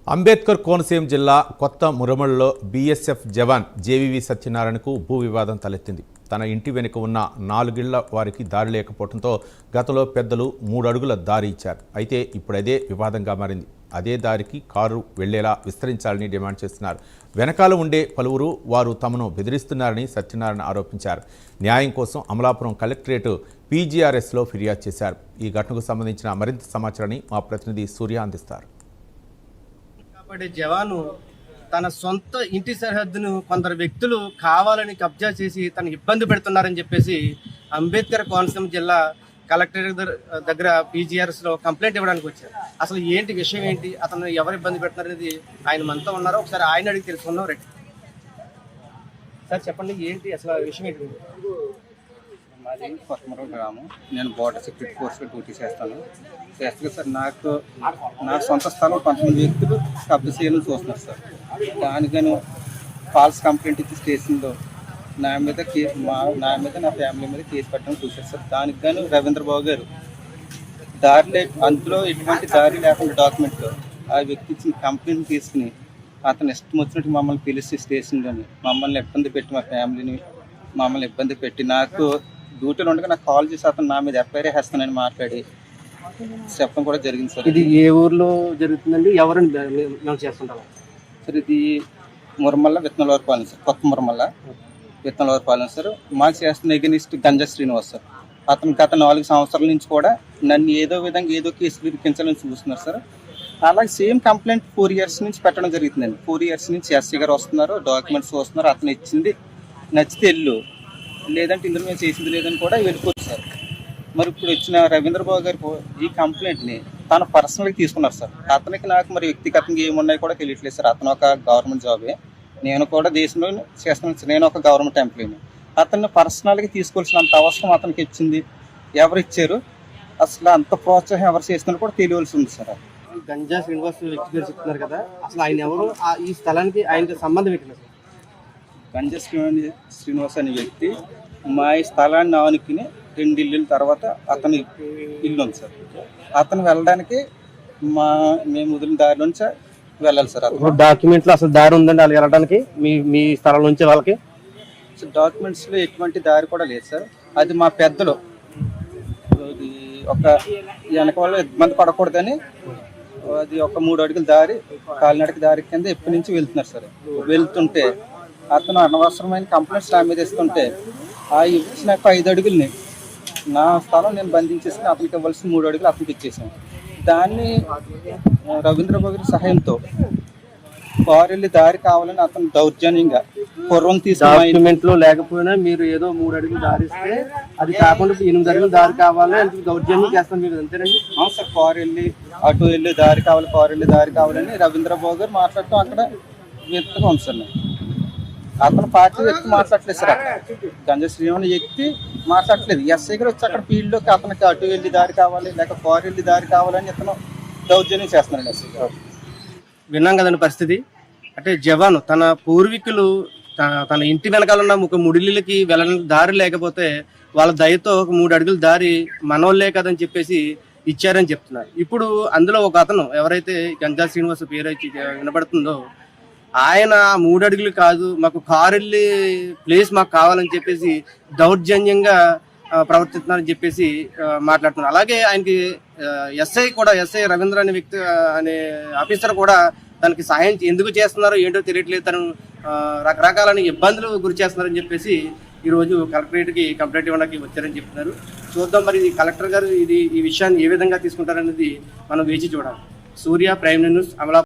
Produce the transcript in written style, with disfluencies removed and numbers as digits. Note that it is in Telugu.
అంబేద్కర్ కోనసీమ జిల్లా కొత్త మురమల్లో బీఎస్ఎఫ్ జవాన్ జేవీవి సత్యనారాయణకు భూ వివాదం తలెత్తింది. తన ఇంటి వెనుక ఉన్న 4 ఇళ్ల వారికి దారి లేకపోవడంతో గతంలో పెద్దలు 3 అడుగుల దారి ఇచ్చారు. అయితే ఇప్పుడు అదే వివాదంగా మారింది. అదే దారికి కారు వెళ్లేలా విస్తరించాలని డిమాండ్ చేస్తున్నారు. వెనకాల ఉండే పలువురు వారు తమను బెదిరిస్తున్నారని సత్యనారాయణ ఆరోపించారు. న్యాయం కోసం అమలాపురం కలెక్టరేట్ పీజీఆర్ఎస్లో ఫిర్యాదు చేశారు. ఈ ఘటనకు సంబంధించిన మరింత సమాచారాన్ని మా ప్రతినిధి సూర్య అందిస్తారు. జవాను తన సొంత ఇంటి సరిహద్దును కొందరు వ్యక్తులు కావాలని కబ్జా చేసి తను ఇబ్బంది పెడుతున్నారని చెప్పేసి అంబేద్కర్ కోనసీమ జిల్లా కలెక్టరేట్ దగ్గర పీజీఆర్ఎస్ లో కంప్లైంట్ ఇవ్వడానికి వచ్చారు. అసలు ఏంటి విషయం ఏంటి, అతను ఎవరు ఇబ్బంది పెడుతున్నారు అనేది ఆయన మనతో ఉన్నారో ఒకసారి ఆయన అడిగి తెలుసుకున్నాం. రెడ్డి సార్ చెప్పండి, ఏంటి అసలు విషయం ఏంటి? మాది కొత్తమూరు గ్రామం. నేను బోర్డర్ సెక్యూరిటీ ఫోర్స్లో డ్యూటీ చేస్తాను సార్. నా సొంత స్థలం కొంతమంది వ్యక్తులు కబ్జా చేయాలని చూస్తున్నారు సార్. దానికని ఫాల్స్ కంప్లైంట్ ఇచ్చి స్టేషన్లో నా మీద నా ఫ్యామిలీ మీద కేసు పెట్టడం చూశారు సార్. దానికి గాను రవీంద్రబాబు గారు అందులో ఎటువంటి దారి లేకుండా డాక్యుమెంట్లో ఆ వ్యక్తి ఇచ్చిన కంప్లైంట్ తీసుకుని అతను ఇష్టం వచ్చినట్టు మమ్మల్ని పిలిచి స్టేషన్లోని మమ్మల్ని ఇబ్బంది పెట్టి మా ఫ్యామిలీని మమ్మల్ని ఇబ్బంది పెట్టి నాకు డ్యూటీలో ఉండగా నాకు కాల్ చేసి అతను నా మీద ఎఫ్ఐఆర్ వేస్తానని మాట్లాడి చెప్పడం కూడా జరిగింది సార్. ఇది ఏ ఊర్లో జరుగుతుందండి? ఎవరిని చేస్తుంటారు సార్? ఇది మురమల్ల విత్తనలవారిపాలెం సార్. కొత్త మురమల్ల విత్తనలవారిపాలెం సార్. మాకు చేస్తున్న ఎగనిస్ట్ గంజా శ్రీనివాస్ సార్. అతను గత 4 సంవత్సరాల నుంచి కూడా నన్ను ఏదో విధంగా ఏదో కేసులు ఇరికించాలని చూస్తున్నారు సార్. అలాగే సేమ్ కంప్లైంట్ 4 ఇయర్స్ నుంచి పెట్టడం జరుగుతుందండి. 4 ఇయర్స్ నుంచి ఎస్సీ గారు వస్తున్నారు, డాక్యుమెంట్స్ వస్తున్నారు. అతను ఇచ్చింది నచ్చితే వెళ్ళు, లేదంటే ఇందులో మేము చేసింది లేదని కూడా వెళ్ళిపోతుంది సార్. మరి ఇప్పుడు వచ్చిన రవీంద్రబాబు గారు ఈ కంప్లైంట్ని తను పర్సనల్గా తీసుకున్నారు సార్. అతనికి నాకు మరి వ్యక్తిగతంగా ఏమున్నాయి కూడా తెలియట్లేదు సార్. అతను ఒక గవర్నమెంట్ జాబే, నేను కూడా దేశంలో చేస్తున్నాను. నేను ఒక గవర్నమెంట్ ఎంప్లాయీని. అతన్ని పర్సనల్గా తీసుకోవాల్సినంత అవసరం అతనికి ఇచ్చింది ఎవరు ఇచ్చారు, అసలు అంత ప్రోత్సాహం ఎవరు చేస్తున్నారు కూడా తెలియవలసి ఉంది సార్. గంజా శ్రీనివాస్ వ్యక్తి గారు చెప్తున్నారు కదా, అసలు ఆయన ఎవరు, ఈ స్థలానికి ఆయనకి సంబంధం ఏంటి? గంజా శ్రీనివాస్ అనే వ్యక్తి మా ఈ స్థలాన్ని ఆనుకుని 2 ఇల్లుల తర్వాత అతని ఇల్లు ఉంది సార్. అతను వెళ్ళడానికి మేము వదిలిన దారి నుంచి వెళ్ళాలి సార్. డాక్యుమెంట్లో అసలు దారి ఉందండి వాళ్ళు వెళ్ళడానికి మీ స్థలం నుంచి వాళ్ళకి? డాక్యుమెంట్స్లో ఎటువంటి దారి కూడా లేదు సార్. అది మా పెద్దలు అది ఒక వెనక వాళ్ళు ఇబ్బంది పడకూడదని అది ఒక 3 అడుగుల దారి కాలినడక దారి కింద ఎప్పటి నుంచి వెళ్తున్నారు సార్. వెళ్తుంటే అతను అనవసరమైన కంప్లైంట్స్ నా మీద ఇస్తుంటే ఆ ఇచ్చిన 5 అడుగుల్ని నా స్థలం నేను బంధించేసి అతనికి ఇవ్వాల్సిన 3 అడుగులు అతనికి ఇచ్చేసాను. దాన్ని రవీంద్రబాబు గారి సహాయంతో కారెళ్ళి దారి కావాలని అతను దౌర్జన్యంగా పూర్వం తీసుకున్నట్లో లేకపోయినా మీరు ఏదో 3 అడుగులు దారి ఇస్తే అది కాకుండా 8 అడుగులు దారి కావాలని దౌర్జన్యం చేస్తాను మీరు, అంతేనండి? అవును సార్. కారెళ్ళి అటు వెళ్ళి దారి కావాలి, కారెళ్ళి దారి కావాలని రవీంద్రబాబు గారు మాట్లాడటం అక్కడ వ్యక్తిగా ఉంది సార్. అతను పార్టీ వ్యక్తి మాట్లాడలేదు సార్. అక్కడ గంజా శ్రీనివాస్ వ్యక్తి మాట్లాడలేదు. ఎస్ఐ గారు వచ్చి అక్కడ ఫీల్డ్లోకి అతనికి అటు వెళ్ళి దారి కావాలి లేక కారు వెళ్ళి దారి కావాలని ఇతను దౌర్జన్యం చేస్తున్నాడు ఎస్ఐ గారు. విన్నాం కదండి పరిస్థితి. అంటే జవాన్ తన పూర్వీకులు తన ఇంటి వెనకాల ఉన్న 3 ఇళ్ళకి వెళ్ళడానికి దారి లేకపోతే వాళ్ళ దయతో 3 అడుగుల దారి మనోళ్ళే కదని చెప్పేసి ఇచ్చారని చెప్తున్నారు. ఇప్పుడు అందులో ఒక అతను ఎవరైతే గంజా శ్రీనివాస్ పేరు అయితే వినబడుతుందో ఆయన 3 అడుగులు కాదు, మాకు కారు వెళ్ళి ప్లేస్ మాకు కావాలని చెప్పేసి దౌర్జన్యంగా ప్రవర్తిస్తున్నారని చెప్పేసి మాట్లాడుతున్నారు. అలాగే ఆయనకి ఎస్ఐ రవీంద్ర అనే వ్యక్తి అనే ఆఫీసర్ కూడా తనకి సహాయం ఎందుకు చేస్తున్నారో ఏంటో తెలియట్లేదు, తను రకరకాలని ఇబ్బందులు గురి చేస్తున్నారని చెప్పేసి ఈరోజు కలెక్టరేట్కి కంప్లైంట్ ఇవ్వడానికి వచ్చారని చెప్తున్నారు. చూద్దాం మరి కలెక్టర్ గారు ఈ విషయాన్ని ఏ విధంగా తీసుకుంటారనేది మనం వేచి చూడాలి. సూర్య, ప్రైమ్ న్యూస్, అమలాపురం.